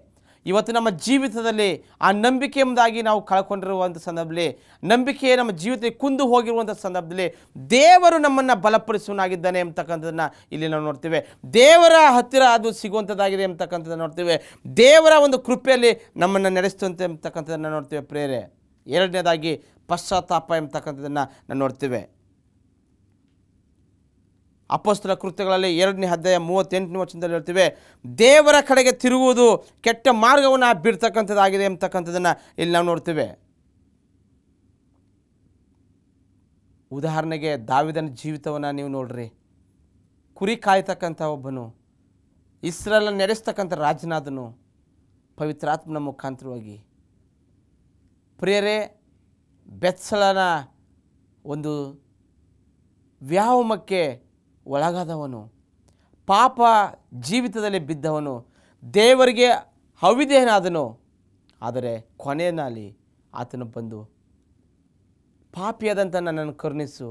ಇವತ್ತು ನಮ್ಮ ಜೀವಿತದಲ್ಲಿ ಆ ನಂಬಿಕೆ ಎಂಬುದಾಗಿ ನಾವು ಕಳ್ಕೊಂಡಿರುವಂಥ ಸಂದರ್ಭದಲ್ಲಿ, ನಂಬಿಕೆ ನಮ್ಮ ಜೀವಿತದಲ್ಲಿ ಕುಂದು ಹೋಗಿರುವಂಥ ಸಂದರ್ಭದಲ್ಲಿ ದೇವರು ನಮ್ಮನ್ನು ಬಲಪಡಿಸುವನಾಗಿದ್ದಾನೆ ಎಂಬತಕ್ಕಂಥದ್ದನ್ನು ಇಲ್ಲಿ ನಾವು ನೋಡ್ತೇವೆ. ದೇವರ ಹತ್ತಿರ ಅದು ಸಿಗುವಂಥದ್ದಾಗಿದೆ ಎಂಬತಕ್ಕಂಥದ್ದನ್ನು ನೋಡ್ತೇವೆ. ದೇವರ ಒಂದು ಕೃಪೆಯಲ್ಲಿ ನಮ್ಮನ್ನು ನಡೆಸುವಂತೆ ಎಂಬತಕ್ಕಂಥದ್ದನ್ನು ನೋಡ್ತೇವೆ ಪ್ರೇರೆ. ಎರಡನೇದಾಗಿ ಪಶ್ಚಾತ್ತಾಪ ಎಂಬತಕ್ಕಂಥದ್ದನ್ನು ನಾವು ನೋಡ್ತೇವೆ. ಅಪೊಸ್ತಲ ಕೃತ್ಯಗಳಲ್ಲಿ 2ನೇ ಅಧ್ಯಾಯ 38ನೇ ವಚನದಲ್ಲಿ ಹೇಳ್ತೇವೆ, ದೇವರ ಕಡೆಗೆ ತಿರುಗುವುದು ಕೆಟ್ಟ ಮಾರ್ಗವನ್ನು ಬಿಡ್ತಕ್ಕಂಥದ್ದಾಗಿದೆ ಎಂಬತಕ್ಕಂಥದ್ದನ್ನು ಇಲ್ಲಿ ನಾವು ನೋಡ್ತೇವೆ. ಉದಾಹರಣೆಗೆ ದಾವೀದನ ಜೀವಿತವನ್ನು ನೀವು ನೋಡ್ರಿ. ಕುರಿ ಕಾಯ್ತಕ್ಕಂಥ ಒಬ್ಬನು, ಇಸ್ರಾಯೇಲನ್ನು ನಡೆಸ್ತಕ್ಕಂಥ ರಾಜನಾದನು ಪವಿತ್ರಾತ್ಮನ ಮುಖಾಂತರವಾಗಿ. ಪ್ರಿಯರೇ, ಬೆತ್ಸಳನ ಒಂದು ವ್ಯಾಮೋಹಕ್ಕೆ ಒಳಗಾದವನು, ಪಾಪ ಜೀವಿತದಲ್ಲಿ ಬಿದ್ದವನು, ದೇವರಿಗೆ ಅವಿಧೇಯನಾದನು. ಆದರೆ ಕೊನೆಯಲ್ಲಿ ಆತನು ಬಂದು ಪಾಪಿಯಾದಂಥ ನನ್ನನ್ನು ಕರುಣಿಸು,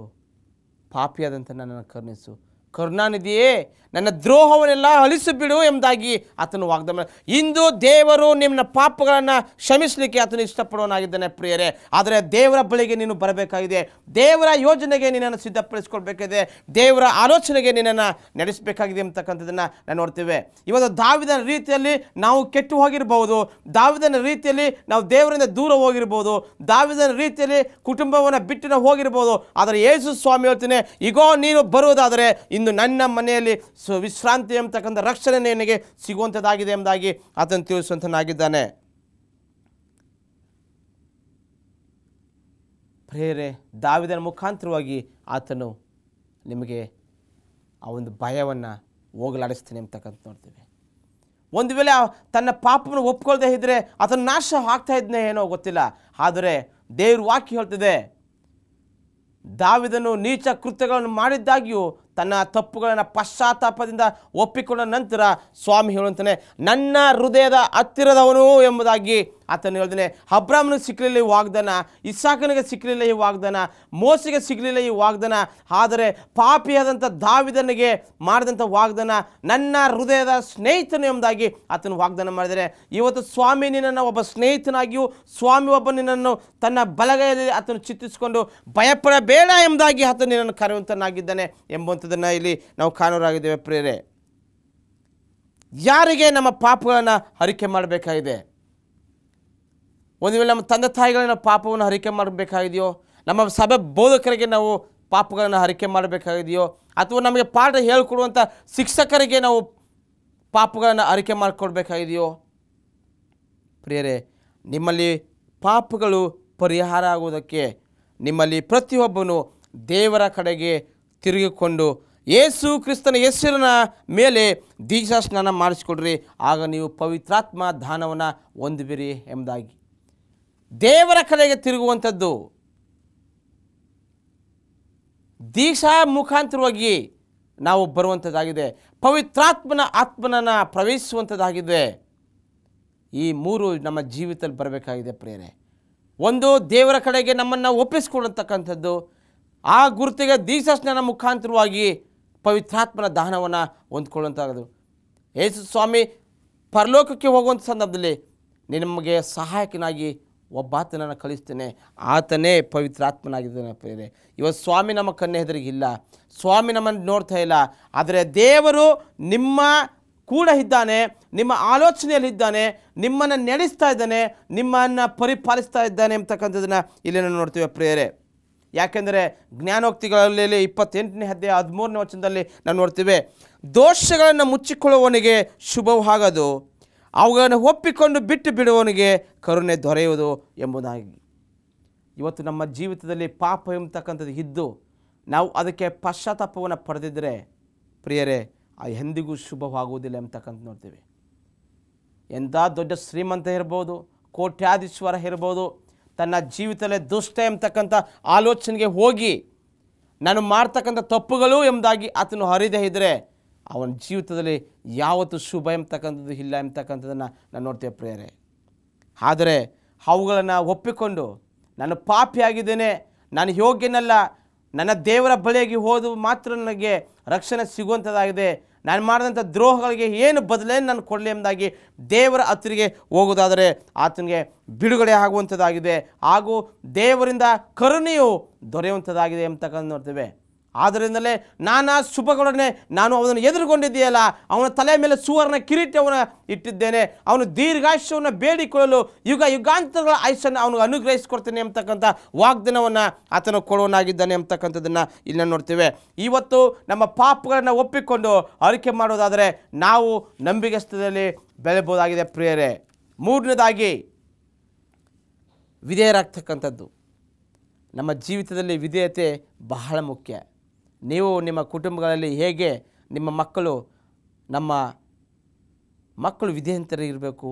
ಪಾಪಿಯಾದಂಥ ನನ್ನನ್ನು ಕರುಣಿಸು, ಕರುಣಾನಿಧಿಯೇ ನನ್ನ ದ್ರೋಹವನ್ನೆಲ್ಲ ಅಳಿಸಿಬಿಡು ಎಂಬುದಾಗಿ ಆತನು ವಾಗ್ದಾನ. ಇಂದು ದೇವರು ನಿಮ್ಮ ಪಾಪಗಳನ್ನು ಕ್ಷಮಿಸಲಿಕ್ಕೆ ಆತನು ಇಷ್ಟಪಡುವನಾಗಿದ್ದಾನೆ ಪ್ರಿಯರೇ. ಆದರೆ ದೇವರ ಬಳಿಗೆ ನೀನು ಬರಬೇಕಾಗಿದೆ, ದೇವರ ಯೋಜನೆಗೆ ನಿನ್ನನ್ನು ಸಿದ್ಧಪಡಿಸ್ಕೊಳ್ಬೇಕಾಗಿದೆ, ದೇವರ ಆಲೋಚನೆಗೆ ನಿನ್ನನ್ನು ನಡೆಸಬೇಕಾಗಿದೆ ಎಂಬತಕ್ಕಂಥದ್ದನ್ನು ನಾವು ನೋಡ್ತೇವೆ. ಇವತ್ತು ದಾವೀದನ ರೀತಿಯಲ್ಲಿ ನಾವು ಕೆಟ್ಟು ಹೋಗಿರ್ಬೋದು, ದಾವೀದನ ರೀತಿಯಲ್ಲಿ ನಾವು ದೇವರಿಂದ ದೂರ ಹೋಗಿರ್ಬೋದು, ದಾವೀದನ ರೀತಿಯಲ್ಲಿ ಕುಟುಂಬವನ್ನು ಬಿಟ್ಟು ನಾವು ಹೋಗಿರ್ಬೋದು. ಆದರೆ ಯೇಸು ಸ್ವಾಮಿ ಹೇಳ್ತಾನೆ, ಈಗೋ ನೀನು ಬರುವುದಾದರೆ ಇಂದು ನನ್ನ ಮನೆಯಲ್ಲಿ ವಿಶ್ರಾಂತಿ ಎಂಬತಕ್ಕಂಥ ರಕ್ಷಣೆ ನಿನಗೆ ಸಿಗುವಂಥದ್ದಾಗಿದೆ ಎಂಬುದಾಗಿ ಆತನು ತಿಳಿಸುವಂತನಾಗಿದ್ದಾನೆ. ಪ್ರೇರೆ, ದಾವೀದನ ಮುಖಾಂತರವಾಗಿ ಆತನು ನಿಮಗೆ ಆ ಒಂದು ಭಯವನ್ನು ಹೋಗಲಾಡಿಸ್ತಾನೆ ಎಂಬತಕ್ಕಂಥ ನೋಡ್ತೇವೆ. ಒಂದು ವೇಳೆ ತನ್ನ ಪಾಪವನ್ನು ಒಪ್ಕೊಳ್ದೇ ಇದ್ದರೆ ಆತನ ನಾಶ ಆಗ್ತಾ ಇದ್ನೇ ಏನೋ ಗೊತ್ತಿಲ್ಲ. ಆದರೆ ದೇವ್ರ ವಾಕ್ಯ ಹೇಳ್ತದೆ, ದಾವೀದನು ನೀಚ ಕೃತ್ಯಗಳನ್ನು ಮಾಡಿದ್ದಾಗಿಯೂ ತನ್ನ ತಪ್ಪುಗಳನ್ನು ಪಶ್ಚಾತ್ತಾಪದಿಂದ ಒಪ್ಪಿಕೊಂಡ ನಂತರ ಸ್ವಾಮಿ ಹೇಳುವಂತಾನೆ, ನನ್ನ ಹೃದಯದ ಹತ್ತಿರದವನು ಎಂಬುದಾಗಿ ಆತನು ಹೇಳ್ತಾನೆ. ಅಬ್ರಾಮನಿಗೆ ಸಿಕ್ಕಲಿಲ್ಲ ಈ ವಾಗ್ದಾನ, ಇಸಾಕನಿಗೆ ಸಿಕ್ಕಲಿಲ್ಲ ಈ ವಾಗ್ದಾನ, ಮೋಸೆಗೆ ಸಿಗಲಿಲ್ಲ ಈ ವಾಗ್ದಾನ. ಆದರೆ ಪಾಪಿಯಾದಂಥ ದಾವಿದನಿಗೆ ಮಾಡಿದಂಥ ವಾಗ್ದಾನ, ನನ್ನ ಹೃದಯದ ಸ್ನೇಹಿತನು ಎಂಬುದಾಗಿ ಆತನು ವಾಗ್ದಾನ ಮಾಡಿದರೆ, ಇವತ್ತು ಸ್ವಾಮಿ ನಿನ್ನನ್ನು ಒಬ್ಬ ಸ್ನೇಹಿತನಾಗಿಯೂ ಸ್ವಾಮಿ ಒಬ್ಬ ನಿನ್ನನ್ನು ತನ್ನ ಬಲಗೈಯಲ್ಲಿ ಆತನು ಚಿತ್ತಿಸಿಕೊಂಡು ಭಯಪಡಬೇಡ ಎಂಬುದಾಗಿ ಆತನು ನಿನ್ನನ್ನು ಕರೆಯುವಂತನಾಗಿದ್ದಾನೆ ಎಂಬುವಂಥದ್ದನ್ನು ಇಲ್ಲಿ ನಾವು ಕಾಣೋರಾಗಿದ್ದೇವೆ. ಪ್ರೇರೆ, ಯಾರಿಗೆ ನಮ್ಮ ಪಾಪಗಳನ್ನು ಅರಿಕೆ ಮಾಡಬೇಕಾಗಿದೆ? ಒಂದು ವೇಳೆ ನಮ್ಮ ತಂದೆ ತಾಯಿಗಳನ್ನ ಪಾಪವನ್ನು ಅರಿಕೆ ಮಾಡಬೇಕಾಗಿದೆಯೋ, ನಮ್ಮ ಸಭೆ ಬೋಧಕರಿಗೆ ನಾವು ಪಾಪಗಳನ್ನು ಅರಿಕೆ ಮಾಡಬೇಕಾಗಿದೆಯೋ, ಅಥವಾ ನಮಗೆ ಪಾಠ ಹೇಳಿಕೊಡುವಂಥ ಶಿಕ್ಷಕರಿಗೆ ನಾವು ಪಾಪಗಳನ್ನು ಅರಿಕೆ ಮಾಡಿಕೊಡ್ಬೇಕಾಗಿದೆಯೋ? ಪ್ರಿಯರೇ, ನಿಮ್ಮಲ್ಲಿ ಪಾಪಗಳು ಪರಿಹಾರ ಆಗುವುದಕ್ಕೆ ನಿಮ್ಮಲ್ಲಿ ಪ್ರತಿಯೊಬ್ಬನು ದೇವರ ಕಡೆಗೆ ತಿರುಗಿಕೊಂಡು ಯೇಸು ಕ್ರಿಸ್ತನ ಹೆಸರಿನ ಮೇಲೆ ದೀಕ್ಷಾ ಸ್ನಾನ ಮಾಡಿಸಿಕೊಡ್ರಿ, ಆಗ ನೀವು ಪವಿತ್ರಾತ್ಮ ದಾನವನ್ನು ಹೊಂದುವಿರಿ ಎಂಬುದಾಗಿ. ದೇವರ ಕಡೆಗೆ ತಿರುಗುವಂಥದ್ದು ದೀಕ್ಷಾ ಮುಖಾಂತರವಾಗಿ ನಾವು ಬರುವಂಥದ್ದಾಗಿದೆ. ಪವಿತ್ರಾತ್ಮನ ಆತ್ಮನನ್ನು ಪ್ರವೇಶಿಸುವಂಥದ್ದಾಗಿದೆ. ಈ ಮೂರು ನಮ್ಮ ಜೀವಿತದಲ್ಲಿ ಬರಬೇಕಾಗಿದೆ ಪ್ರಿಯರೇ. ಒಂದು, ದೇವರ ಕಡೆಗೆ ನಮ್ಮನ್ನು ಒಪ್ಪಿಸಿಕೊಳ್ಳತಕ್ಕಂಥದ್ದು. ಆ ಗುರುತಿಗೆ ದೀಕ್ಷಾ ಸ್ನಾನ ಮುಖಾಂತರವಾಗಿ ಪವಿತ್ರಾತ್ಮನ ದಾನವನ್ನು ಹೊಂದ್ಕೊಳ್ಳುವಂಥದ್ದು. ಯೇಸು ಸ್ವಾಮಿ ಪರಲೋಕಕ್ಕೆ ಹೋಗುವಂಥ ಸಂದರ್ಭದಲ್ಲಿ ನಿಮಗೆ ಸಹಾಯಕನಾಗಿ ಒಬ್ಬಾತನನ್ನು ಕಳಿಸ್ತೇನೆ, ಆತನೇ ಪವಿತ್ರಾತ್ಮನಾಗಿದ್ದಾನೆ ಪ್ರಿಯರೇ. ಇವತ್ತು ಸ್ವಾಮಿ ನಮ್ಮ ಕಣ್ಣೆ ಎದುರಿಗಿಲ್ಲ, ಸ್ವಾಮಿ ನಮ್ಮನ್ನು ನೋಡ್ತಾ ಇಲ್ಲ, ಆದರೆ ದೇವರು ನಿಮ್ಮ ಕೂಡ ಇದ್ದಾನೆ, ನಿಮ್ಮ ಆಲೋಚನೆಯಲ್ಲಿದ್ದಾನೆ, ನಿಮ್ಮನ್ನು ನಡೆಸ್ತಾ ಇದ್ದಾನೆ, ನಿಮ್ಮನ್ನು ಪರಿಪಾಲಿಸ್ತಾ ಇದ್ದಾನೆ ಅಂತಕ್ಕಂಥದ್ದನ್ನು ಇಲ್ಲಿ ನಾವು ನೋಡ್ತೀವಿ ಪ್ರಿಯರೇ. ಯಾಕೆಂದರೆ ಜ್ಞಾನೋಕ್ತಿಗಳಲ್ಲಿ 28ನೇ ಅಧ್ಯಾಯ 13ನೇ ವಚನದಲ್ಲಿ ನಾವು ನೋಡ್ತೀವಿ, ದೋಷಗಳನ್ನು ಮುಚ್ಚಿಕೊಳ್ಳುವವನಿಗೆ ಶುಭವಾಗದು, ಅವುಗಳನ್ನು ಒಪ್ಪಿಕೊಂಡು ಬಿಟ್ಟು ಬಿಡುವವನಿಗೆ ಕರುಣೆ ದೊರೆಯುವುದು ಎಂಬುದಾಗಿ. ಇವತ್ತು ನಮ್ಮ ಜೀವಿತದಲ್ಲಿ ಪಾಪ ಎಂಬತಕ್ಕಂಥದ್ದು ಇದ್ದು ನಾವು ಅದಕ್ಕೆ ಪಶ್ಚಾತ್ತಾಪವನ್ನು ಪಡೆದಿದ್ದರೆ ಪ್ರಿಯರೇ, ಎಂದಿಗೂ ಶುಭವಾಗುವುದಿಲ್ಲ ಎಂಬತಕ್ಕಂಥ ನೋಡ್ತೀವಿ. ಎಂಥ ದೊಡ್ಡ ಶ್ರೀಮಂತ ಇರ್ಬೋದು, ಕೋಟ್ಯಾಧೀಶ್ವರ ಇರ್ಬೋದು, ತನ್ನ ಜೀವಿತದಲ್ಲೇ ದುಷ್ಟ ಎಂಬತಕ್ಕಂಥ ಆಲೋಚನೆಗೆ ಹೋಗಿ ನಾನು ಮಾಡ್ತಕ್ಕಂಥ ತಪ್ಪುಗಳು ಎಂಬುದಾಗಿ ಆತನು ಹರಿದೇ ಇದ್ದರೆ ಅವನ ಜೀವಿತದಲ್ಲಿ ಯಾವತ್ತೂ ಶುಭ ಎಂಬತಕ್ಕಂಥದ್ದು ಇಲ್ಲ ಎಂಬತಕ್ಕಂಥದ್ದನ್ನು ನಾನು ನೋಡ್ತೇವೆ ಪ್ರಿಯರೇ. ಆದರೆ ಅವುಗಳನ್ನು ಒಪ್ಪಿಕೊಂಡು ನಾನು ಪಾಪಿಯಾಗಿದ್ದೇನೆ, ನಾನು ಯೋಗ್ಯನಲ್ಲ, ನನ್ನ ದೇವರ ಬಳಿಗೆ ಹೋದ ಮಾತ್ರ ನನಗೆ ರಕ್ಷಣೆ ಸಿಗುವಂಥದ್ದಾಗಿದೆ, ನಾನು ಮಾಡಿದಂಥ ದ್ರೋಹಗಳಿಗೆ ಏನು ಬದಲೇನು ನಾನು ಕೊಡಲಿ ಎಂಬುದಾಗಿ ದೇವರ ಹತ್ತಿರಿಗೆ ಹೋಗೋದಾದರೆ ಆತನಿಗೆ ಬಿಡುಗಡೆ ಆಗುವಂಥದ್ದಾಗಿದೆ, ಹಾಗೂ ದೇವರಿಂದ ಕರುಣೆಯು ದೊರೆಯುವಂಥದ್ದಾಗಿದೆ ಎಂಬತಕ್ಕಂಥ ನೋಡ್ತೇವೆ. ಆದ್ದರಿಂದಲೇ ನಾನಾ ಶುಭಗಳನ್ನೇ ನಾನು ಅವನನ್ನು ಎದುರುಗೊಂಡಿದ್ದೀಯಲ್ಲ, ಅವನ ತಲೆ ಮೇಲೆ ಸುವರ್ಣ ಕಿರೀಟವನ್ನು ಇಟ್ಟಿದ್ದೇನೆ, ಅವನು ದೀರ್ಘಾಯುಷ್ಯವನ್ನು ಬೇಡಿಕೊಳ್ಳಲು ಯುಗ ಯುಗಾಂತರಗಳ ಆಯುಷ್ಯನ್ನು ಅವನಿಗೆ ಅನುಗ್ರಹಿಸಿಕೊಡ್ತೇನೆ ಎಂಬತಕ್ಕಂಥ ವಾಗ್ದಾನವನ್ನು ಆತನು ಕೊಡುವನಾಗಿದ್ದಾನೆ ಎಂಬತಕ್ಕಂಥದ್ದನ್ನು ಇಲ್ಲಿ ನೋಡ್ತೇವೆ. ಇವತ್ತು ನಮ್ಮ ಪಾಪಗಳನ್ನು ಒಪ್ಪಿಕೊಂಡು ಅರಿಕೆ ಮಾಡೋದಾದರೆ ನಾವು ನಂಬಿಗಸ್ತದಲ್ಲಿ ಬೆಳೆಯಬಹುದಾಗಿದೆ ಪ್ರಿಯರೇ. ಮೂರನೇದಾಗಿ ವಿಧೇಯರಾಗ್ತಕ್ಕಂಥದ್ದು. ನಮ್ಮ ಜೀವಿತದಲ್ಲಿ ವಿಧೇಯತೆ ಬಹಳ ಮುಖ್ಯ. ನೀವು ನಿಮ್ಮ ಕುಟುಂಬಗಳಲ್ಲಿ ಹೇಗೆ ನಿಮ್ಮ ನಮ್ಮ ಮಕ್ಕಳು ವಿಧೇಯಂತರಿರಬೇಕು,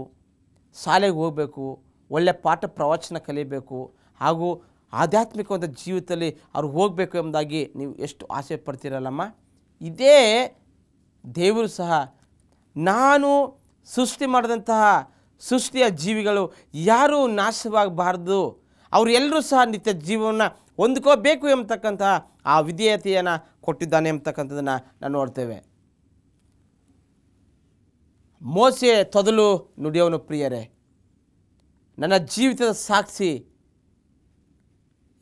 ಶಾಲೆಗೆ ಹೋಗಬೇಕು, ಒಳ್ಳೆಯ ಪಾಠ ಪ್ರವಚನ ಕಲಿಯಬೇಕು, ಹಾಗೂ ಆಧ್ಯಾತ್ಮಿಕವಾದ ಜೀವಿತದಲ್ಲಿ ಅವ್ರು ಹೋಗಬೇಕು ಎಂಬುದಾಗಿ ನೀವು ಎಷ್ಟು ಆಸೆ ಪಡ್ತೀರಲ್ಲಮ್ಮ, ಇದೇ ದೇವರು ಸಹ ನಾನು ಸೃಷ್ಟಿ ಮಾಡಿದಂತಹ ಸೃಷ್ಟಿಯ ಜೀವಿಗಳು ಯಾರೂ ನಾಶವಾಗಬಾರ್ದು, ಅವರು ಎಲ್ಲರೂ ಸಹ ನಿತ್ಯ ಜೀವನ ಹೊಂದ್ಕೋಬೇಕು ಎಂಬತಕ್ಕಂತಹ ಆ ವಿಧೇಯತೆಯನ್ನು ಕೊಟ್ಟಿದ್ದಾನೆ ಎಂಬತಕ್ಕಂಥದ್ದನ್ನು ನಾವು ನೋಡ್ತೇವೆ. ಮೋಸೆ ತೊದಲು ನುಡಿಯವನು ಪ್ರಿಯರೇ, ನನ್ನ ಜೀವಿತದ ಸಾಕ್ಷಿ.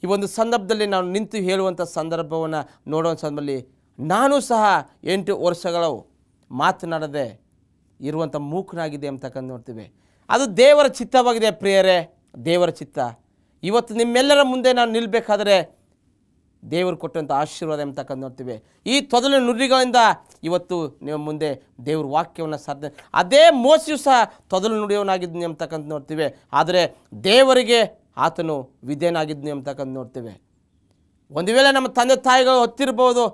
ಈ ಒಂದು ಸಂದರ್ಭದಲ್ಲಿ ನಾವು ನಿಂತು ಹೇಳುವಂಥ ಸಂದರ್ಭವನ್ನು ನೋಡುವ ಸಂದರ್ಭದಲ್ಲಿ ನಾನು ಸಹ 8 ವರ್ಷಗಳು ಮಾತನಾಡದೆ ಇರುವಂಥ ಮೂಕನಾಗಿದೆ ಅಂತಕ್ಕಂಥ ನೋಡ್ತೀವಿ. ಅದು ದೇವರ ಚಿತ್ತವಾಗಿದೆ ಪ್ರಿಯರೇ, ದೇವರ ಚಿತ್ತ. ಇವತ್ತು ನಿಮ್ಮೆಲ್ಲರ ಮುಂದೆ ನಾನು ನಿಲ್ಲಬೇಕಾದ್ರೆ ದೇವರು ಕೊಟ್ಟಂಥ ಆಶೀರ್ವಾದ ಎಂಬತಕ್ಕಂಥ ನೋಡ್ತೀವಿ. ಈ ತೊದಲು ನುಡಿಗಳಿಂದ ಇವತ್ತು ನಿಮ್ಮ ಮುಂದೆ ದೇವ್ರ ವಾಕ್ಯವನ್ನು ಸಾಧ್ಯ. ಅದೇ ಮೋಸೆಯು ಸಹ ತೊದಲು ನುಡಿಯವನಾಗಿದ್ದನು ಎಂಬತಕ್ಕಂಥ ನೋಡ್ತೀವಿ. ಆದರೆ ದೇವರಿಗೆ ಆತನು ವಿಧೇಯನಾಗಿದ್ದನು ಎಂಬತಕ್ಕಂಥ ನೋಡ್ತೇವೆ. ಒಂದು ವೇಳೆ ನಮ್ಮ ತಂದೆ ತಾಯಿಗಳು ಹೊತ್ತಿರ್ಬೋದು,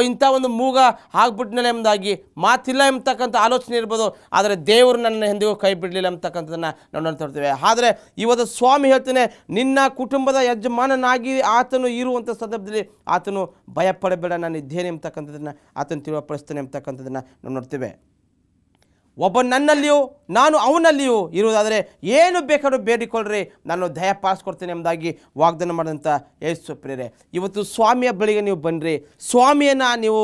ಇಂಥ ಒಂದು ಮೂಗ ಆಗ್ಬಿಟ್ನಲ್ಲ ಎಂಬುದಾಗಿ ಮಾತಿಲ್ಲ ಎಂಬತಕ್ಕಂಥ ಆಲೋಚನೆ ಇರ್ಬೋದು. ಆದರೆ ದೇವರು ನನ್ನ ಎಂದಿಗೂ ಕೈ ಬಿಡಲಿಲ್ಲ ಎಂಬತಕ್ಕಂಥದ್ದನ್ನು ನಾವು ನೋಡ್ತಾ ಇರ್ತೀವಿ. ಆದರೆ ಇವತ್ತು ಸ್ವಾಮಿ ಹೇಳ್ತಾನೆ, ನಿನ್ನ ಕುಟುಂಬದ ಯಜಮಾನನಾಗಿ ಆತನು ಇರುವಂಥ ಸಂದರ್ಭದಲ್ಲಿ ಆತನು ಭಯಪಡಬೇಡ, ನಾನು ಇದ್ದೇನೆ ಎಂಬತಕ್ಕಂಥದ್ದನ್ನು ಆತನು ತಿಳಿಯಪಡಿಸ್ತಾನೆ ಎಂಬತಕ್ಕಂಥದ್ದನ್ನು ನಾವು ನೋಡ್ತೇವೆ. ಒಬ್ಬ ನನ್ನಲ್ಲಿಯೂ ನಾನು ಅವನಲ್ಲಿಯೂ ಇರುವುದಾದರೆ ಏನು ಬೇಕಾದ್ರೂ ಬೇಡಿಕೊಳ್ಳ್ರಿ, ನಾನು ದಯಪಾಲಿಸ್ಕೊಡ್ತೇನೆ ಎಂಬುದಾಗಿ ವಾಗ್ದಾನ ಮಾಡಿದಂಥ ಯೇಸು ಪ್ರಿಯರೇ, ಇವತ್ತು ಸ್ವಾಮಿಯ ಬಳಿಗೆ ನೀವು ಬನ್ನಿರಿ, ಸ್ವಾಮಿಯನ್ನು ನೀವು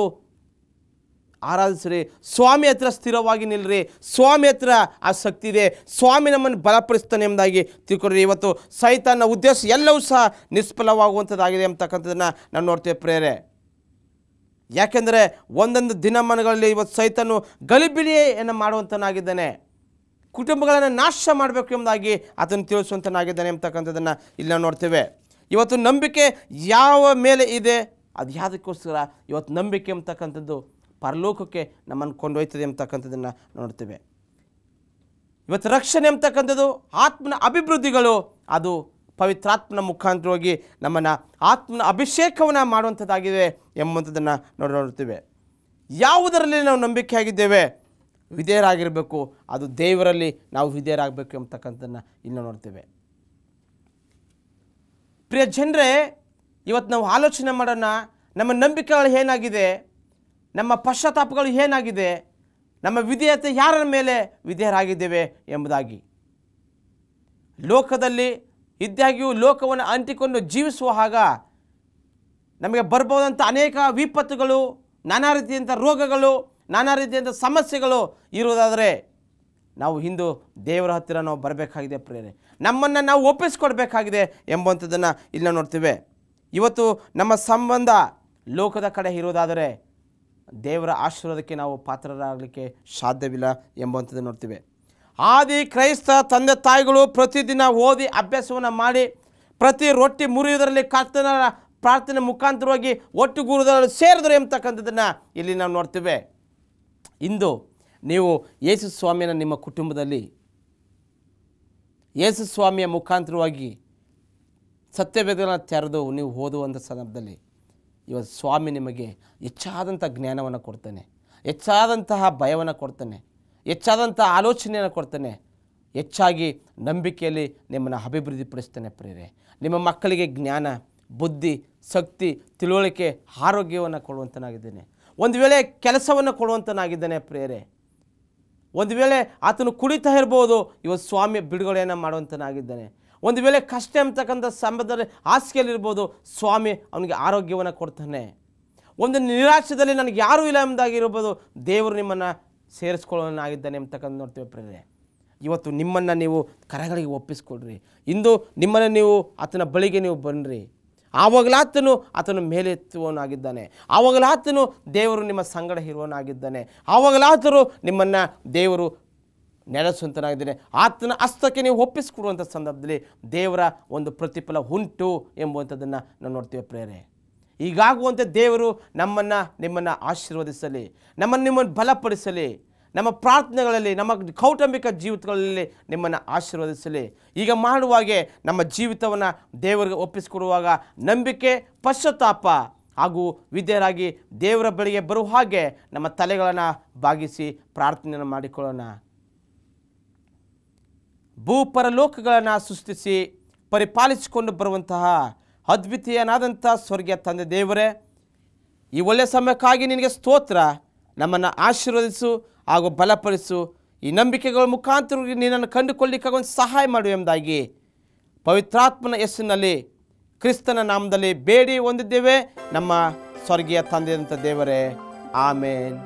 ಆರಾಧಿಸ್ರಿ, ಸ್ವಾಮಿ ಹತ್ರ ಸ್ಥಿರವಾಗಿ ನಿಲ್ರಿ, ಸ್ವಾಮಿ ಹತ್ರ ಆ ಶಕ್ತಿ ಇದೆ, ಸ್ವಾಮಿ ನಮ್ಮನ್ನು ಬಲಪಡಿಸ್ತಾನೆ ಎಂಬುದಾಗಿ ತಿಳ್ಕೊಳ್ರಿ. ಇವತ್ತು ಸೈತಾನನ ಉದ್ದೇಶ ಎಲ್ಲವೂ ಸಹ ನಿಷ್ಫಲವಾಗುವಂಥದ್ದಾಗಿದೆ ಅಂತಕ್ಕಂಥದ್ದನ್ನು ನಾವು ನೋಡ್ತೇವೆ ಪ್ರಿಯರೇ. ಯಾಕೆಂದರೆ ಒಂದೊಂದು ದಿನಮಾನಗಳಲ್ಲಿ ಇವತ್ತು ಸೈತಾನು ಗಲಿಬಿಲಿಯನ್ನು ಮಾಡುವಂತನಾಗಿದ್ದಾನೆ, ಕುಟುಂಬಗಳನ್ನು ನಾಶ ಮಾಡಬೇಕು ಎಂಬುದಾಗಿ ಆತನು ತಿಳಿಸುವಂತನಾಗಿದ್ದಾನೆ ಅಂತಕ್ಕಂಥದ್ದನ್ನು ಇಲ್ಲಿ ನಾವು ನೋಡ್ತೇವೆ. ಇವತ್ತು ನಂಬಿಕೆ ಯಾವ ಮೇಲೆ ಇದೆ, ಅದು ಯಾವುದಕ್ಕೋಸ್ಕರ ಇವತ್ತು ನಂಬಿಕೆ ಎಂಬತಕ್ಕಂಥದ್ದು ಪರಲೋಕಕ್ಕೆ ನಮ್ಮನ್ನು ಕೊಂಡೊಯ್ತದೆ ಎಂಬತಕ್ಕಂಥದ್ದನ್ನು ನೋಡ್ತೇವೆ. ಇವತ್ತು ರಕ್ಷಣೆ ಎಂಬತಕ್ಕಂಥದ್ದು ಆತ್ಮನ ಅಭಿವೃದ್ಧಿಗಳು, ಅದು ಪವಿತ್ರಾತ್ಮನ ಮುಖಾಂತರವಾಗಿ ನಮ್ಮನ್ನು ಆತ್ಮನ ಅಭಿಷೇಕವನ್ನು ಮಾಡುವಂಥದ್ದಾಗಿದೆ ಎಂಬಂಥದ್ದನ್ನು ನೋಡ್ತೇವೆ. ಯಾವುದರಲ್ಲಿ ನಾವು ನಂಬಿಕೆಯಾಗಿದ್ದೇವೆ, ವಿಧೇಯರಾಗಿರಬೇಕು, ಅದು ದೇವರಲ್ಲಿ ನಾವು ವಿಧೇಯರಾಗಬೇಕು ಎಂಬತಕ್ಕಂಥದ್ದನ್ನು ಇಲ್ಲಿ ನೋಡ್ತೇವೆ. ಪ್ರಿಯ ಜನರೇ, ಇವತ್ತು ನಾವು ಆಲೋಚನೆ ಮಾಡೋಣ, ನಮ್ಮ ನಂಬಿಕೆಗಳು ಏನಾಗಿದೆ, ನಮ್ಮ ಪಶ್ಚಾತ್ತಾಪಗಳು ಏನಾಗಿದೆ, ನಮ್ಮ ವಿಧೇಯತೆ ಯಾರ ಮೇಲೆ ವಿಧೇಯರಾಗಿದ್ದೇವೆ ಎಂಬುದಾಗಿ. ಲೋಕದಲ್ಲಿ ಇದ್ದಾಗಿಯೂ ಲೋಕವನ್ನು ಅಂಟಿಕೊಂಡು ಜೀವಿಸುವ ಹಾಗ ನಮಗೆ ಬರ್ಬೋದಂಥ ಅನೇಕ ವಿಪತ್ತುಗಳು, ನಾನಾ ರೀತಿಯಂಥ ರೋಗಗಳು, ನಾನಾ ರೀತಿಯಂಥ ಸಮಸ್ಯೆಗಳು ಇರುವುದಾದರೆ ನಾವು ಇಂದು ದೇವರ ಹತ್ತಿರ ನಾವು ಬರಬೇಕಾಗಿದೆ ಪ್ರಿಯರೇ, ನಮ್ಮನ್ನು ನಾವು ಒಪ್ಪಿಸ್ಕೊಡ್ಬೇಕಾಗಿದೆ ಎಂಬಂಥದ್ದನ್ನು ಇಲ್ಲಿ ನೋಡ್ತೇವೆ. ಇವತ್ತು ನಮ್ಮ ಸಂಬಂಧ ಲೋಕದ ಕಡೆ ಇರುವುದಾದರೆ ದೇವರ ಆಶೀರ್ವಾದಕ್ಕೆ ನಾವು ಪಾತ್ರರಾಗಲಿಕ್ಕೆ ಸಾಧ್ಯವಿಲ್ಲ ಎಂಬಂಥದ್ದನ್ನು ನೋಡ್ತೇವೆ. ಆದಿ ಕ್ರೈಸ್ತ ತಂದೆ ತಾಯಿಗಳು ಪ್ರತಿದಿನ ಓದಿ ಅಭ್ಯಾಸವನ್ನು ಮಾಡಿ ಪ್ರತಿ ರೊಟ್ಟಿ ಮುರಿಯುವುದರಲ್ಲಿ ಕರ್ತನ ಪ್ರಾರ್ಥನೆ ಮುಖಾಂತರವಾಗಿ ಒಟ್ಟುಗೂಡುವುದರಲ್ಲಿ ಸೇರಿದರು ಎಂಬತಕ್ಕಂಥದ್ದನ್ನು ಇಲ್ಲಿ ನಾವು ನೋಡ್ತೇವೆ. ಇಂದು ನೀವು ಯೇಸು ಸ್ವಾಮಿಯನ್ನು ನಿಮ್ಮ ಕುಟುಂಬದಲ್ಲಿ ಯೇಸು ಸ್ವಾಮಿಯ ಮುಖಾಂತರವಾಗಿ ಸತ್ಯವೇದಗಳನ್ನು ತೆರೆದು ನೀವು ಓದುವಂಥ ಸಂದರ್ಭದಲ್ಲಿ ಇವತ್ತು ಸ್ವಾಮಿ ನಿಮಗೆ ಹೆಚ್ಚಾದಂಥ ಜ್ಞಾನವನ್ನು ಕೊಡ್ತಾನೆ, ಹೆಚ್ಚಾದಂತಹ ಭಯವನ್ನು ಕೊಡ್ತಾನೆ, ಹೆಚ್ಚಾದಂಥ ಆಲೋಚನೆಯನ್ನು ಕೊಡ್ತಾನೆ, ಹೆಚ್ಚಾಗಿ ನಂಬಿಕೆಯಲ್ಲಿ ನಿಮ್ಮನ್ನು ಅಭಿವೃದ್ಧಿಪಡಿಸ್ತಾನೆ ಪ್ರಿಯರೇ. ನಿಮ್ಮ ಮಕ್ಕಳಿಗೆ ಜ್ಞಾನ, ಬುದ್ಧಿ, ಶಕ್ತಿ, ತಿಳುವಳಿಕೆ, ಆರೋಗ್ಯವನ್ನು ಕೊಡುವಂತನಾಗಿದ್ದೇನೆ. ಒಂದು ವೇಳೆ ಕೆಲಸವನ್ನು ಕೊಡುವಂತನಾಗಿದ್ದಾನೆ ಪ್ರಿಯರೇ. ಒಂದು ವೇಳೆ ಆತನು ಕುಡಿತಾ ಇರ್ಬೋದು, ಇವತ್ತು ಸ್ವಾಮಿ ಬಿಡುಗಡೆಯನ್ನು ಮಾಡುವಂತನಾಗಿದ್ದಾನೆ. ಒಂದು ವೇಳೆ ಕಷ್ಟ ಎಂಬತಕ್ಕಂಥ ಸಂಬಂಧದಲ್ಲಿ ಹಾಸಿಗೆಯಲ್ಲಿರ್ಬೋದು, ಸ್ವಾಮಿ ಅವನಿಗೆ ಆರೋಗ್ಯವನ್ನು ಕೊಡ್ತಾನೆ. ಒಂದು ನಿರಾಶೆಯಲ್ಲಿ ನನಗೆ ಯಾರೂ ಇಲ್ಲ ಎಂಬುದಾಗಿರ್ಬೋದು, ದೇವರು ನಿಮ್ಮನ್ನು ಸೇರಿಸ್ಕೊಳ್ಳೋನಾಗಿದ್ದಾನೆ ಎಂಬತಕ್ಕಂಥ ನೋಡ್ತೇವೆ ಪ್ರಿಯರೇ. ಇವತ್ತು ನಿಮ್ಮನ್ನು ನೀವು ಕರಗಳಿಗೆ ಒಪ್ಪಿಸ್ಕೊಡ್ರಿ. ಇಂದು ನಿಮ್ಮನ್ನು ನೀವು ಆತನ ಬಳಿಗೆ ನೀವು ಬನ್ನಿರಿ. ಆವಾಗಲಾತನು ಆತನು ಮೇಲೆತ್ತುವನಾಗಿದ್ದಾನೆ, ಆವಾಗಲಾತನು ದೇವರು ನಿಮ್ಮ ಸಂಗಡ ಇರುವನಾಗಿದ್ದಾನೆ, ಆವಾಗಲಾತರು ನಿಮ್ಮನ್ನು ದೇವರು ನೆಲೆಸುವಂತನಾಗಿದ್ದಾನೆ. ಆತನ ಹಸ್ತಕ್ಕೆ ನೀವು ಒಪ್ಪಿಸಿಕೊಡುವಂಥ ಸಂದರ್ಭದಲ್ಲಿ ದೇವರ ಒಂದು ಪ್ರತಿಫಲ ಉಂಟು ಎಂಬುವಂಥದ್ದನ್ನು ನಾವು ನೋಡ್ತೇವೆ ಪ್ರಿಯರೇ. ಹೀಗಾಗುವಂತೆ ದೇವರು ನಮ್ಮನ್ನು ನಿಮ್ಮನ್ನು ಆಶೀರ್ವದಿಸಲಿ, ನಿಮ್ಮನ್ನು ಬಲಪಡಿಸಲಿ, ನಮ್ಮ ಪ್ರಾರ್ಥನೆಗಳಲ್ಲಿ, ನಮ್ಮ ಕೌಟುಂಬಿಕ ಜೀವಿತಗಳಲ್ಲಿ ನಿಮ್ಮನ್ನು ಆಶೀರ್ವದಿಸಲಿ. ಈಗ ಮಾಡುವಾಗೆ ನಮ್ಮ ಜೀವಿತವನ್ನು ದೇವರಿಗೆ ಒಪ್ಪಿಸಿಕೊಡುವಾಗ ನಂಬಿಕೆ, ಪಶ್ಚಾತ್ತಾಪ ಹಾಗೂ ವಿಧೇಯರಾಗಿ ದೇವರ ಬಳಿಗೆ ಬರುವ ಹಾಗೆ ನಮ್ಮ ತಲೆಗಳನ್ನು ಬಾಗಿಸಿ ಪ್ರಾರ್ಥನೆಯನ್ನು ಮಾಡಿಕೊಳ್ಳೋಣ. ಭೂಪರಲೋಕಗಳನ್ನು ಸೃಷ್ಟಿಸಿ ಪರಿಪಾಲಿಸಿಕೊಂಡು ಬರುವಂತಹ ಅದ್ವಿತೀಯನಾದಂಥ ಸ್ವರ್ಗೀಯ ತಂದೆ ದೇವರೇ, ಈ ಒಳ್ಳೆಯ ಸಮಯಕ್ಕಾಗಿ ನಿನಗೆ ಸ್ತೋತ್ರ. ನಮ್ಮನ್ನು ಆಶೀರ್ವದಿಸು ಹಾಗೂ ಬಲಪಡಿಸು. ಈ ನಂಬಿಕೆಗಳ ಮುಖಾಂತರ ನಿನ್ನನ್ನು ಕಂಡುಕೊಳ್ಳಿಕ್ಕಾಗ ಒಂದು ಸಹಾಯ ಮಾಡು ಎಂಬುದಾಗಿ ಪವಿತ್ರಾತ್ಮನ ಹೆಸರಿನಲ್ಲಿ ಕ್ರಿಸ್ತನ ನಾಮದಲ್ಲಿ ಬೇಡಿ ಹೊಂದಿದ್ದೇವೆ ನಮ್ಮ ಸ್ವರ್ಗೀಯ ತಂದೆಯಂಥ ದೇವರೇ. ಆಮೇನ್.